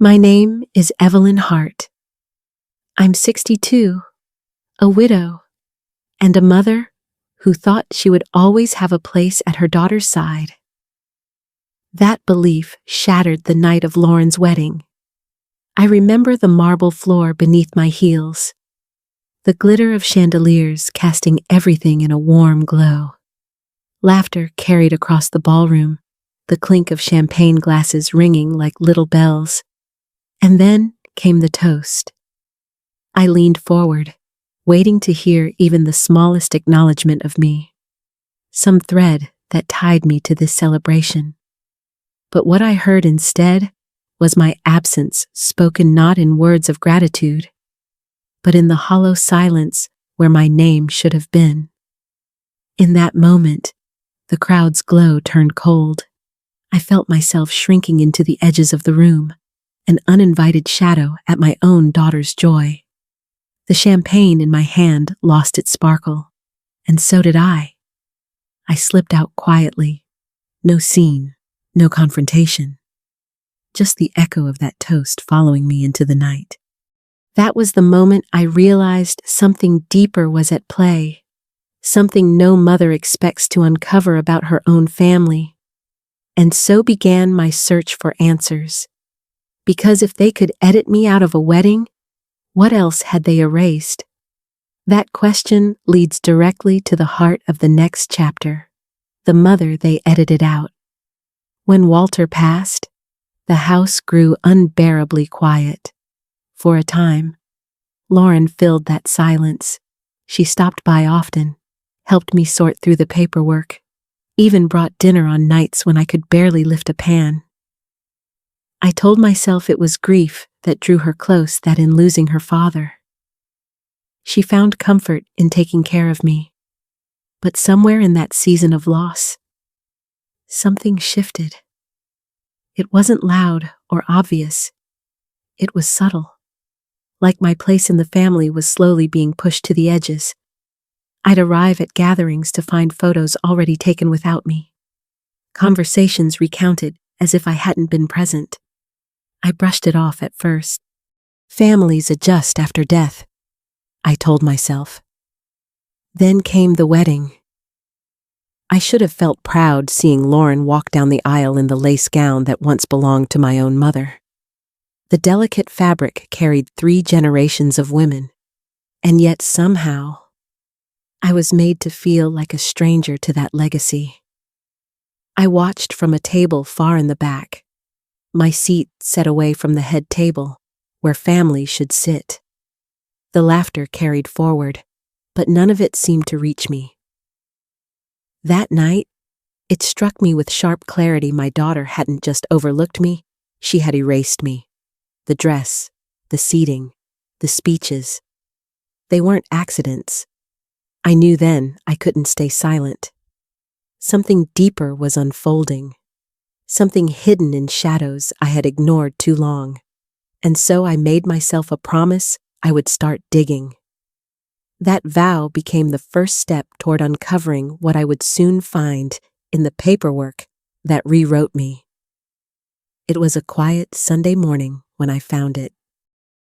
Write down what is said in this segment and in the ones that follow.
My name is Evelyn Hart. I'm 62, a widow, and a mother who thought she would always have a place at her daughter's side. That belief shattered the night of Lauren's wedding. I remember the marble floor beneath my heels, the glitter of chandeliers casting everything in a warm glow. Laughter carried across the ballroom, the clink of champagne glasses ringing like little bells. And then came the toast. I leaned forward, waiting to hear even the smallest acknowledgement of me, some thread that tied me to this celebration. But what I heard instead was my absence spoken not in words of gratitude, but in the hollow silence where my name should have been. In that moment, the crowd's glow turned cold. I felt myself shrinking into the edges of the room, an uninvited shadow at my own daughter's joy. The champagne in my hand lost its sparkle, and so did I. I slipped out quietly. No scene, no confrontation. Just the echo of that toast following me into the night. That was the moment I realized something deeper was at play, something no mother expects to uncover about her own family. And so began my search for answers. Because if they could edit me out of a wedding, what else had they erased? That question leads directly to the heart of the next chapter, the mother they edited out. When Walter passed, the house grew unbearably quiet. For a time, Lauren filled that silence. She stopped by often, helped me sort through the paperwork, even brought dinner on nights when I could barely lift a pan. I told myself it was grief that drew her close, that in losing her father, she found comfort in taking care of me. But somewhere in that season of loss, something shifted. It wasn't loud or obvious. It was subtle. Like my place in the family was slowly being pushed to the edges. I'd arrive at gatherings to find photos already taken without me. Conversations recounted as if I hadn't been present. I brushed it off at first. Families adjust after death, I told myself. Then came the wedding. I should have felt proud seeing Lauren walk down the aisle in the lace gown that once belonged to my own mother. The delicate fabric carried 3 generations of women, and yet somehow, I was made to feel like a stranger to that legacy. I watched from a table far in the back, my seat set away from the head table, where families should sit. The laughter carried forward, but none of it seemed to reach me. That night, it struck me with sharp clarity my daughter hadn't just overlooked me, she had erased me. The dress, the seating, the speeches. They weren't accidents. I knew then I couldn't stay silent. Something deeper was unfolding. Something hidden in shadows I had ignored too long. And so I made myself a promise I would start digging. That vow became the first step toward uncovering what I would soon find in the paperwork that rewrote me. It was a quiet Sunday morning when I found it.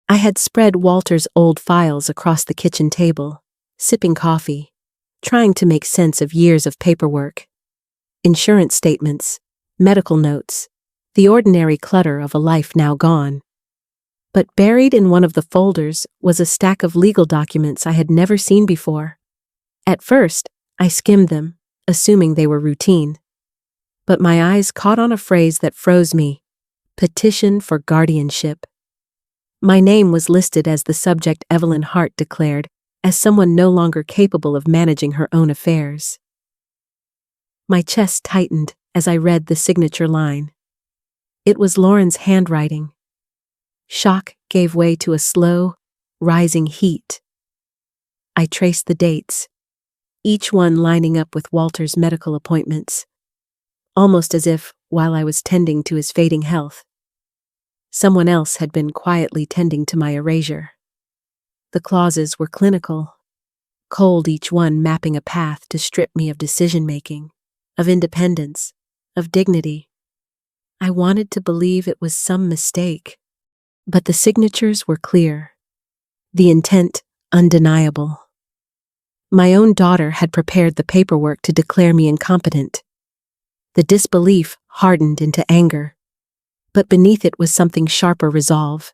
I had spread Walter's old files across the kitchen table, sipping coffee, trying to make sense of years of paperwork. Insurance statements, medical notes, the ordinary clutter of a life now gone. But buried in one of the folders was a stack of legal documents I had never seen before. At first, I skimmed them, assuming they were routine. But my eyes caught on a phrase that froze me: petition for guardianship. My name was listed as the subject Evelyn Hart declared, as someone no longer capable of managing her own affairs. My chest tightened as I read the signature line. It was Lauren's handwriting. Shock gave way to a slow, rising heat. I traced the dates, each one lining up with Walter's medical appointments, almost as if, while I was tending to his fading health, someone else had been quietly tending to my erasure. The clauses were clinical, cold, each one mapping a path to strip me of decision-making, of independence, of dignity. I wanted to believe it was some mistake, But the signatures were clear, the intent undeniable. My own daughter had prepared the paperwork to declare me incompetent. The disbelief hardened into anger, but beneath it was something sharper resolve.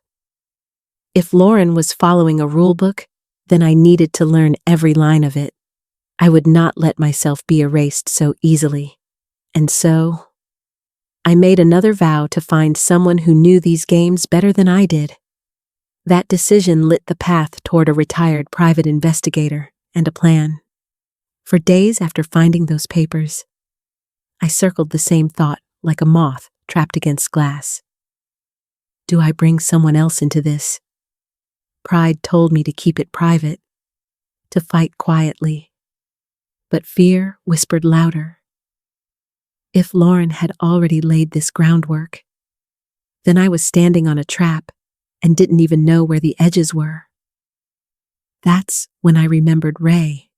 If Lauren was following a rulebook, then I needed to learn every line of it. I would not let myself be erased so easily. And so, I made another vow to find someone who knew these games better than I did. That decision lit the path toward a retired private investigator and a plan. For days after finding those papers, I circled the same thought like a moth trapped against glass. Do I bring someone else into this? Pride told me to keep it private, to fight quietly. But fear whispered louder. If Lauren had already laid this groundwork, then I was standing on a trap and didn't even know where the edges were. That's when I remembered Ray.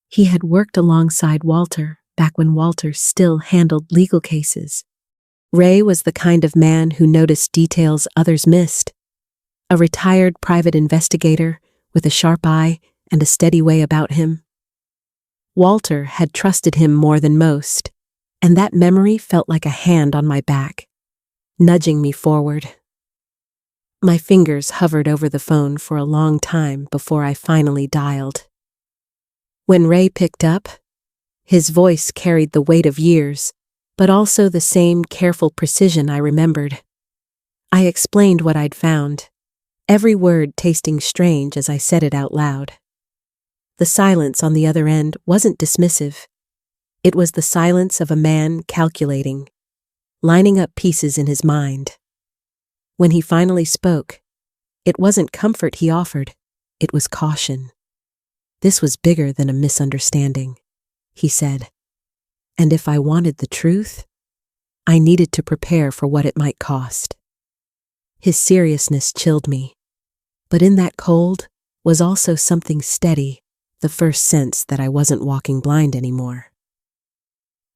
He had worked alongside Walter back when Walter still handled legal cases. Ray was the kind of man who noticed details others missed. A retired private investigator with a sharp eye and a steady way about him. Walter had trusted him more than most, and that memory felt like a hand on my back, nudging me forward. My fingers hovered over the phone for a long time before I finally dialed. When Ray picked up, his voice carried the weight of years, but also the same careful precision I remembered. I explained what I'd found, every word tasting strange as I said it out loud. The silence on the other end wasn't dismissive. It was the silence of a man calculating, lining up pieces in his mind. When he finally spoke, it wasn't comfort he offered, it was caution. This was bigger than a misunderstanding, he said. And if I wanted the truth, I needed to prepare for what it might cost. His seriousness chilled me, but in that cold was also something steady, the first sense that I wasn't walking blind anymore.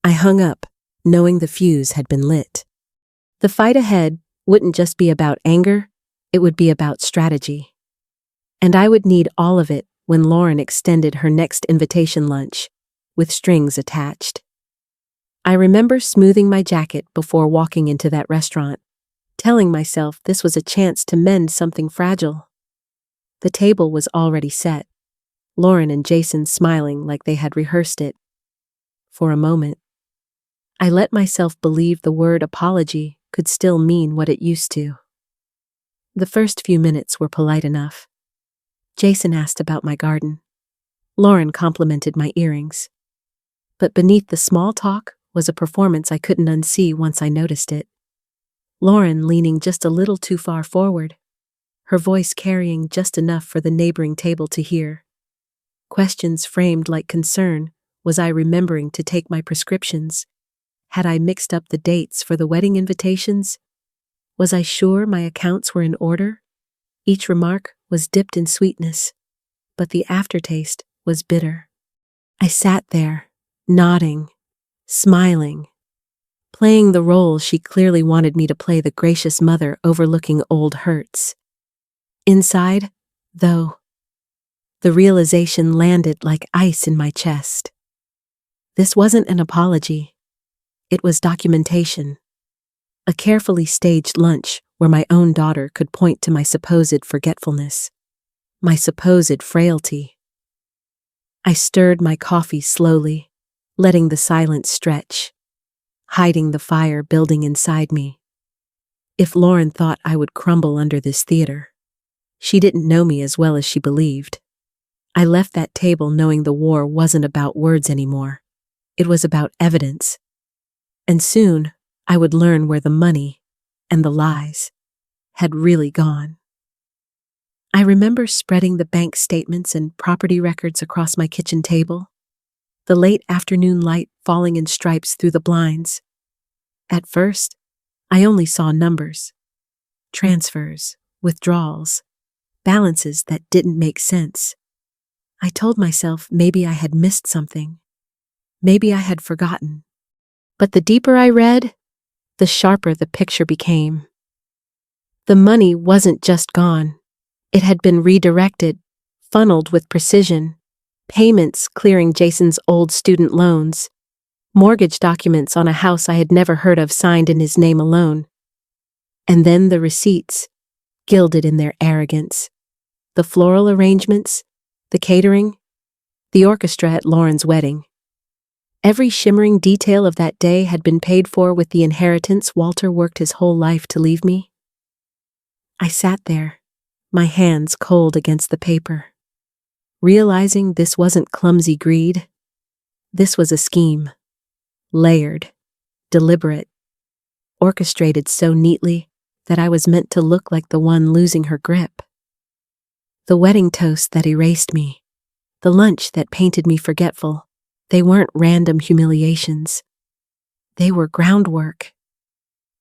I hung up, knowing the fuse had been lit. The fight ahead wouldn't just be about anger, it would be about strategy. And I would need all of it when Lauren extended her next invitation lunch, with strings attached. I remember smoothing my jacket before walking into that restaurant, telling myself this was a chance to mend something fragile. The table was already set, Lauren and Jason smiling like they had rehearsed it. For a moment, I let myself believe the word apology could still mean what it used to. The first few minutes were polite enough. Jason asked about my garden. Lauren complimented my earrings. But beneath the small talk was a performance I couldn't unsee once I noticed it. Lauren leaning just a little too far forward, her voice carrying just enough for the neighboring table to hear. Questions framed like concern. Was I remembering to take my prescriptions? Had I mixed up the dates for the wedding invitations? Was I sure my accounts were in order? Each remark was dipped in sweetness, but the aftertaste was bitter. I sat there, nodding, smiling, playing the role she clearly wanted me to play, the gracious mother overlooking old hurts. Inside, though, the realization landed like ice in my chest. This wasn't an apology. It was documentation. A carefully staged lunch where my own daughter could point to my supposed forgetfulness, my supposed frailty. I stirred my coffee slowly, letting the silence stretch, hiding the fire building inside me. If Lauren thought I would crumble under this theater, she didn't know me as well as she believed. I left that table knowing the war wasn't about words anymore. It was about evidence. And soon, I would learn where the money and the lies had really gone. I remember spreading the bank statements and property records across my kitchen table, the late afternoon light falling in stripes through the blinds. At first, I only saw numbers, transfers, withdrawals, balances that didn't make sense. I told myself maybe I had missed something. Maybe I had forgotten. But the deeper I read, the sharper the picture became. The money wasn't just gone. It had been redirected, funneled with precision. Payments clearing Jason's old student loans. Mortgage documents on a house I had never heard of signed in his name alone. And then the receipts, gilded in their arrogance. The floral arrangements, the catering, the orchestra at Lauren's wedding. Every shimmering detail of that day had been paid for with the inheritance Walter worked his whole life to leave me. I sat there, my hands cold against the paper, realizing this wasn't clumsy greed. This was a scheme, layered, deliberate, orchestrated so neatly that I was meant to look like the one losing her grip. The wedding toast that erased me, the lunch that painted me forgetful, they weren't random humiliations. They were groundwork.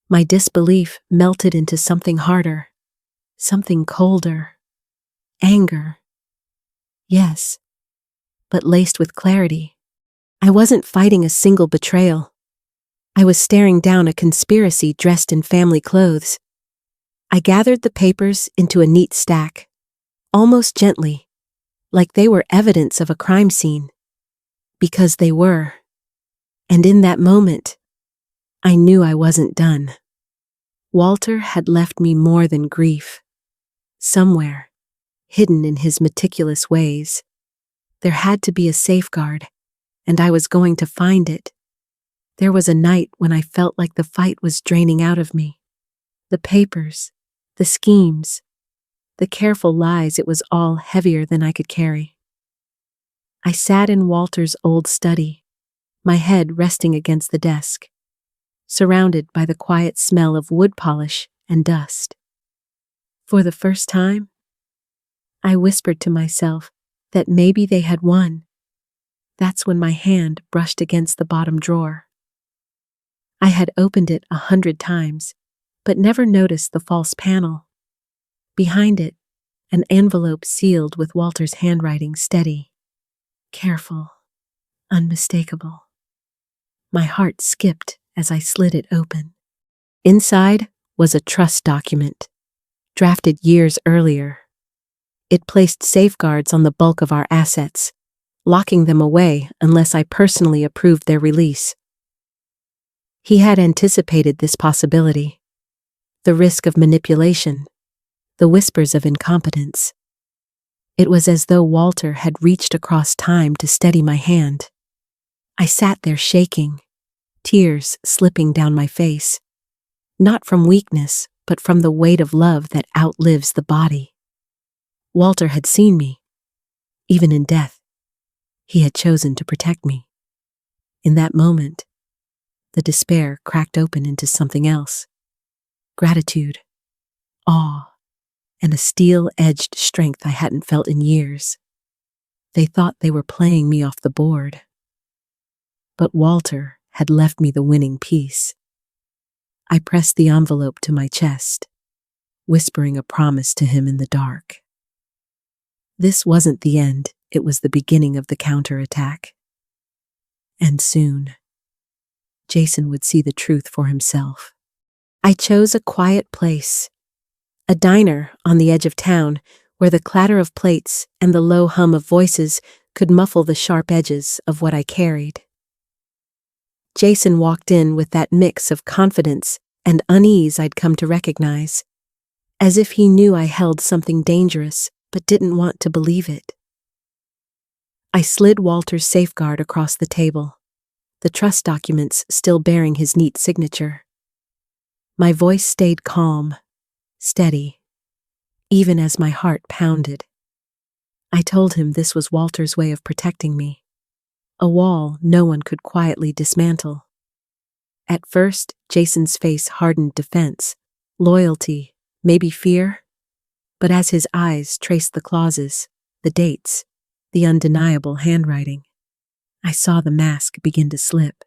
My disbelief melted into something harder, something colder. Anger. Yes, but laced with clarity. I wasn't fighting a single betrayal. I was staring down a conspiracy dressed in family clothes. I gathered the papers into a neat stack, almost gently, like they were evidence of a crime scene. Because they were. And in that moment, I knew I wasn't done. Walter had left me more than grief. Somewhere, hidden in his meticulous ways, there had to be a safeguard, and I was going to find it. There was a night when I felt like the fight was draining out of me. The papers, the schemes, the careful lies, it was all heavier than I could carry. I sat in Walter's old study, my head resting against the desk, surrounded by the quiet smell of wood polish and dust. For the first time, I whispered to myself that maybe they had won. That's when my hand brushed against the bottom drawer. I had opened it 100 times, but never noticed the false panel. Behind it, an envelope sealed with Walter's handwriting steady. Careful, unmistakable. My heart skipped as I slid it open. Inside was a trust document, drafted years earlier. It placed safeguards on the bulk of our assets, locking them away unless I personally approved their release. He had anticipated this possibility, the risk of manipulation, the whispers of incompetence. It was as though Walter had reached across time to steady my hand. I sat there shaking, tears slipping down my face, not from weakness, but from the weight of love that outlives the body. Walter had seen me. Even in death, he had chosen to protect me. In that moment, the despair cracked open into something else. Gratitude, awe, and a steel-edged strength I hadn't felt in years. They thought they were playing me off the board. But Walter had left me the winning piece. I pressed the envelope to my chest, whispering a promise to him in the dark. This wasn't the end, it was the beginning of the counterattack. And soon, Jason would see the truth for himself. I chose a quiet place, a diner on the edge of town where the clatter of plates and the low hum of voices could muffle the sharp edges of what I carried. Jason walked in with that mix of confidence and unease I'd come to recognize, as if he knew I held something dangerous but didn't want to believe it. I slid Walter's safeguard across the table, the trust documents still bearing his neat signature. My voice stayed calm, steady, even as my heart pounded. I told him this was Walter's way of protecting me, a wall no one could quietly dismantle. At first, Jason's face hardened defense, loyalty, maybe fear. But as his eyes traced the clauses, the dates, the undeniable handwriting, I saw the mask begin to slip.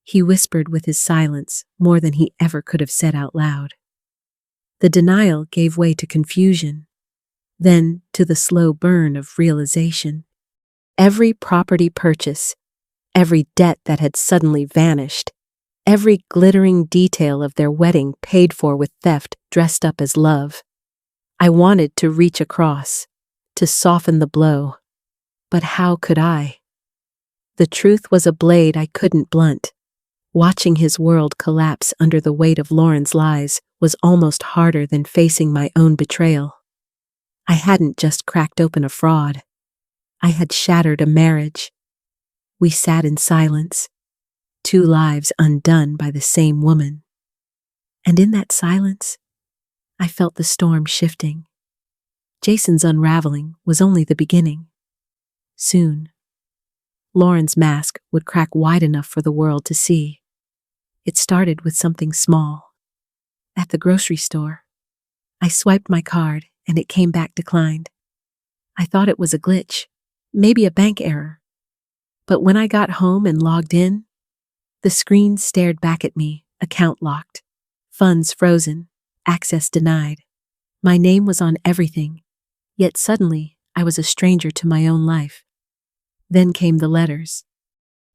He whispered with his silence more than he ever could have said out loud. The denial gave way to confusion, then to the slow burn of realization. Every property purchase, every debt that had suddenly vanished, every glittering detail of their wedding paid for with theft dressed up as love. I wanted to reach across, to soften the blow. But how could I? The truth was a blade I couldn't blunt. Watching his world collapse under the weight of Lauren's lies was almost harder than facing my own betrayal. I hadn't just cracked open a fraud. I had shattered a marriage. We sat in silence, 2 lives undone by the same woman. And in that silence, I felt the storm shifting. Jason's unraveling was only the beginning. Soon, Lauren's mask would crack wide enough for the world to see. It started with something small. At the grocery store, I swiped my card and it came back declined. I thought it was a glitch, maybe a bank error. But when I got home and logged in, the screen stared back at me, account locked, funds frozen, access denied. My name was on everything, yet suddenly I was a stranger to my own life. Then came the letters.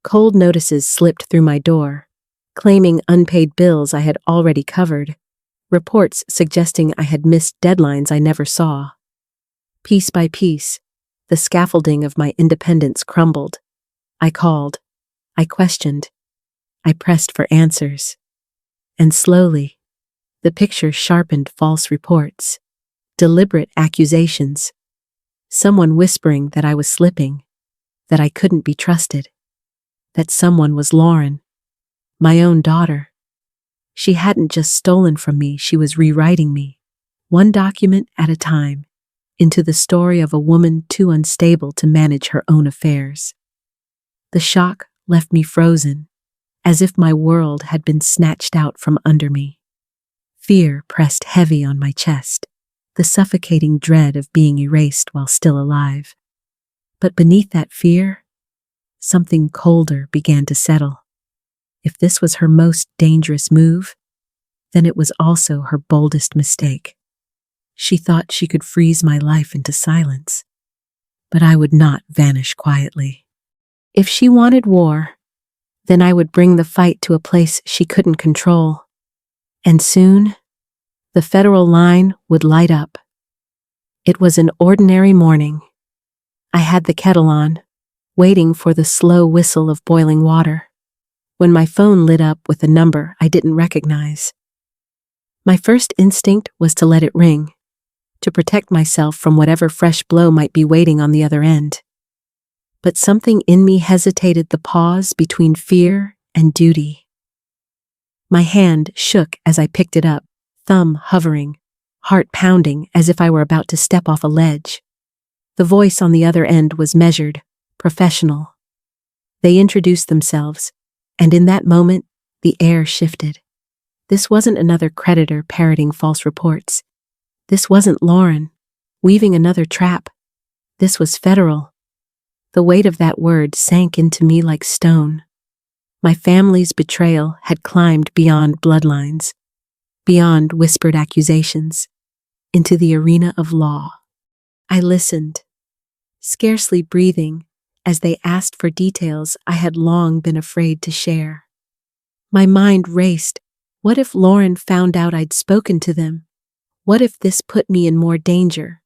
Cold notices slipped through my door, claiming unpaid bills I had already covered, reports suggesting I had missed deadlines I never saw. Piece by piece, the scaffolding of my independence crumbled. I called. I questioned. I pressed for answers. And slowly, the picture sharpened false reports, deliberate accusations, someone whispering that I was slipping, that I couldn't be trusted, that someone was Lauren, my own daughter. She hadn't just stolen from me, she was rewriting me, one document at a time, into the story of a woman too unstable to manage her own affairs. The shock left me frozen, as if my world had been snatched out from under me. Fear pressed heavy on my chest, the suffocating dread of being erased while still alive. But beneath that fear, something colder began to settle. If this was her most dangerous move, then it was also her boldest mistake. She thought she could freeze my life into silence, but I would not vanish quietly. If she wanted war, then I would bring the fight to a place she couldn't control. And soon, the federal line would light up. It was an ordinary morning. I had the kettle on, waiting for the slow whistle of boiling water, when my phone lit up with a number I didn't recognize. My first instinct was to let it ring, to protect myself from whatever fresh blow might be waiting on the other end. But something in me hesitated the pause between fear and duty. My hand shook as I picked it up, thumb hovering, heart pounding as if I were about to step off a ledge. The voice on the other end was measured, professional. They introduced themselves, and in that moment, the air shifted. This wasn't another creditor parroting false reports. This wasn't Lauren, weaving another trap. This was federal. The weight of that word sank into me like stone. My family's betrayal had climbed beyond bloodlines, beyond whispered accusations, into the arena of law. I listened, scarcely breathing, as they asked for details I had long been afraid to share. My mind raced. What if Lauren found out I'd spoken to them? What if this put me in more danger?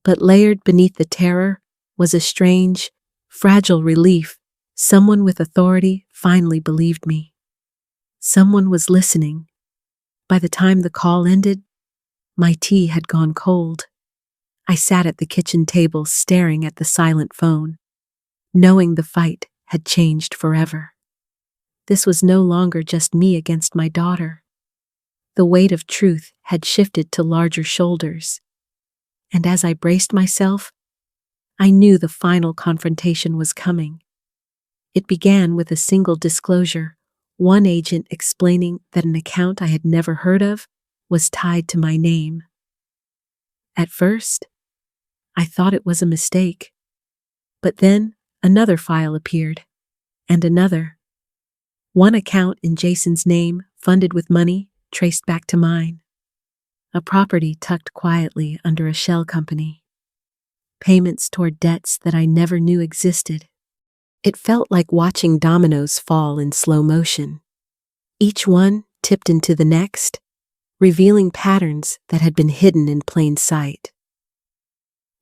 But layered beneath the terror was a strange, fragile relief. Someone with authority finally believed me. Someone was listening. By the time the call ended, my tea had gone cold. I sat at the kitchen table staring at the silent phone, knowing the fight had changed forever. This was no longer just me against my daughter. The weight of truth had shifted to larger shoulders. And as I braced myself, I knew the final confrontation was coming. It began with a single disclosure, one agent explaining that an account I had never heard of was tied to my name. At first, I thought it was a mistake. But then another file appeared, and another. One account in Jason's name, funded with money, traced back to mine. A property tucked quietly under a shell company. Payments toward debts that I never knew existed. It felt like watching dominoes fall in slow motion. Each one tipped into the next, revealing patterns that had been hidden in plain sight.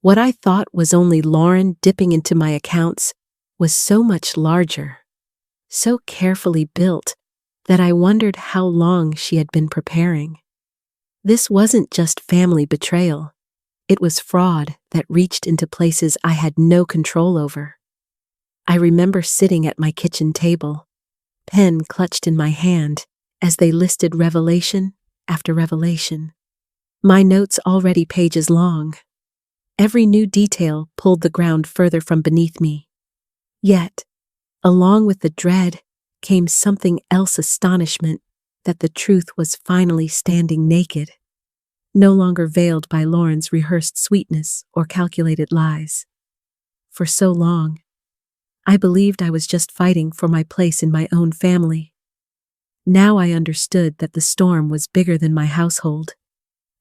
What I thought was only Lauren dipping into my accounts was so much larger, so carefully built, that I wondered how long she had been preparing. This wasn't just family betrayal. It was fraud that reached into places I had no control over. I remember sitting at my kitchen table, pen clutched in my hand, as they listed revelation after revelation. My notes already pages long. Every new detail pulled the ground further from beneath me. Yet, along with the dread, came something else: astonishment that the truth was finally standing naked, no longer veiled by Lauren's rehearsed sweetness or calculated lies. For so long, I believed I was just fighting for my place in my own family. Now I understood that the storm was bigger than my household,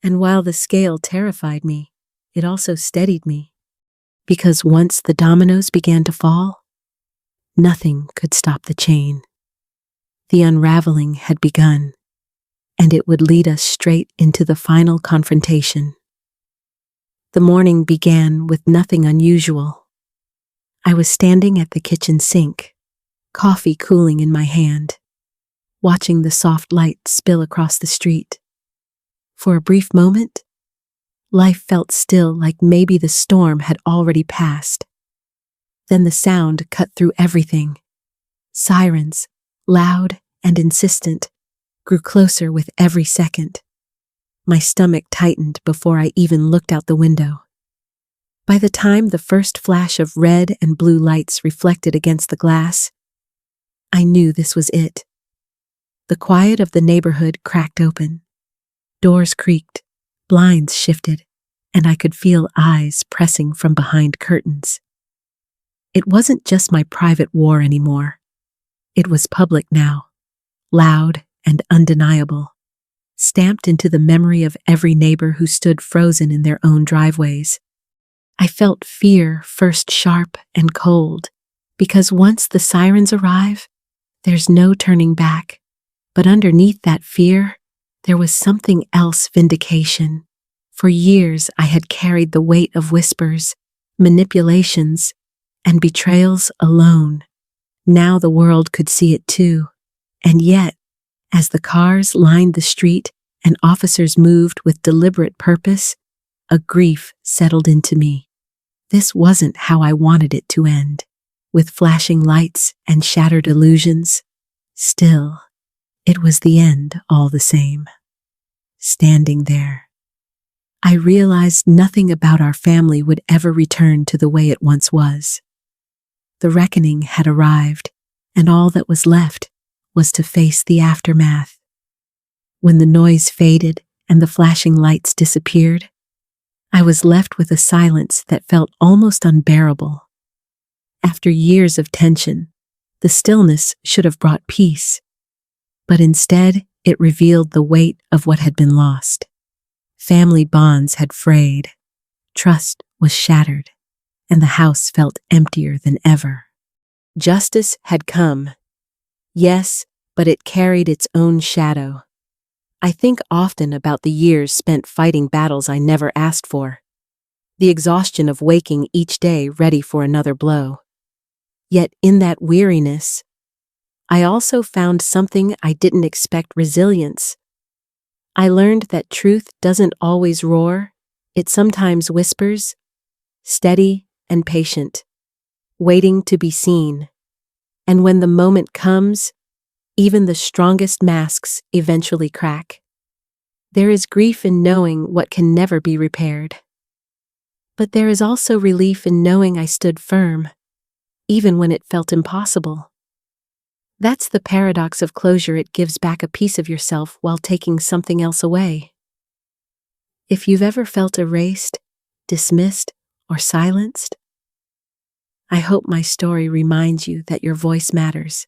and while the scale terrified me, it also steadied me. Because once the dominoes began to fall, nothing could stop the chain. The unraveling had begun, and it would lead us straight into the final confrontation. The morning began with nothing unusual. I was standing at the kitchen sink, coffee cooling in my hand, watching the soft light spill across the street. For a brief moment, life felt still, like maybe the storm had already passed. Then the sound cut through everything. Sirens, loud and insistent, grew closer with every second. My stomach tightened before I even looked out the window. By the time the first flash of red and blue lights reflected against the glass, I knew this was it. The quiet of the neighborhood cracked open. Doors creaked, blinds shifted, and I could feel eyes pressing from behind curtains. It wasn't just my private war anymore. It was public now, loud and undeniable, stamped into the memory of every neighbor who stood frozen in their own driveways. I felt fear first sharp and cold, because once the sirens arrive, there's no turning back. But underneath that fear, there was something else: vindication. For years I had carried the weight of whispers, manipulations, and betrayals alone. Now the world could see it too. And yet, as the cars lined the street and officers moved with deliberate purpose, a grief settled into me. This wasn't how I wanted it to end, with flashing lights and shattered illusions. Still, it was the end all the same. Standing there, I realized nothing about our family would ever return to the way it once was. The reckoning had arrived, and all that was left was to face the aftermath. When the noise faded and the flashing lights disappeared, I was left with a silence that felt almost unbearable. After years of tension, the stillness should have brought peace, but instead it revealed the weight of what had been lost. Family bonds had frayed, trust was shattered, and the house felt emptier than ever. Justice had come, yes, but it carried its own shadow. I think often about the years spent fighting battles I never asked for, the exhaustion of waking each day ready for another blow. Yet in that weariness, I also found something I didn't expect: resilience. I learned that truth doesn't always roar, it sometimes whispers, steady and patient, waiting to be seen. And when the moment comes, even the strongest masks eventually crack. There is grief in knowing what can never be repaired. But there is also relief in knowing I stood firm, even when it felt impossible. That's the paradox of closure: it gives back a piece of yourself while taking something else away. If you've ever felt erased, dismissed, or silenced, I hope my story reminds you that your voice matters,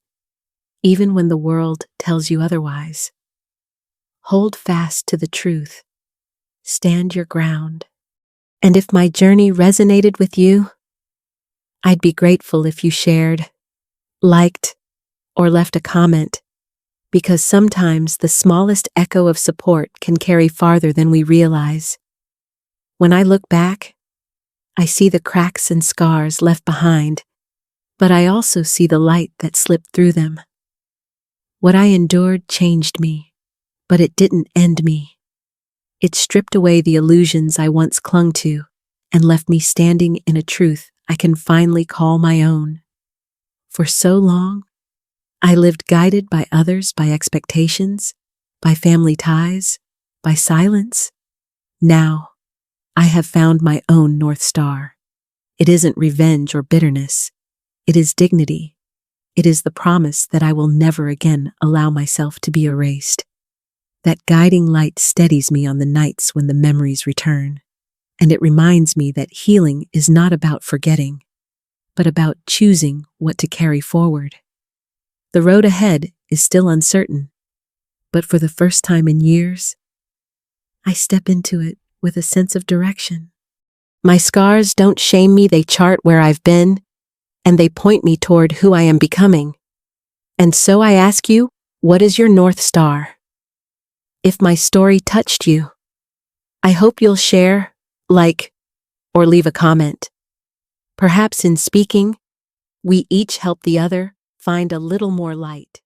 even when the world tells you otherwise. Hold fast to the truth. Stand your ground. And if my journey resonated with you, I'd be grateful if you shared, liked, or left a comment, because sometimes the smallest echo of support can carry farther than we realize. When I look back, I see the cracks and scars left behind, but I also see the light that slipped through them. What I endured changed me, but it didn't end me. It stripped away the illusions I once clung to and left me standing in a truth I can finally call my own. For so long, I lived guided by others, by expectations, by family ties, by silence. Now, I have found my own North Star. It isn't revenge or bitterness. It is dignity. It is the promise that I will never again allow myself to be erased. That guiding light steadies me on the nights when the memories return, and it reminds me that healing is not about forgetting, but about choosing what to carry forward. The road ahead is still uncertain, but for the first time in years, I step into it with a sense of direction. My scars don't shame me, they chart where I've been, and they point me toward who I am becoming. And so I ask you, what is your North Star? If my story touched you, I hope you'll share, like, or leave a comment. Perhaps in speaking, we each help the other find a little more light.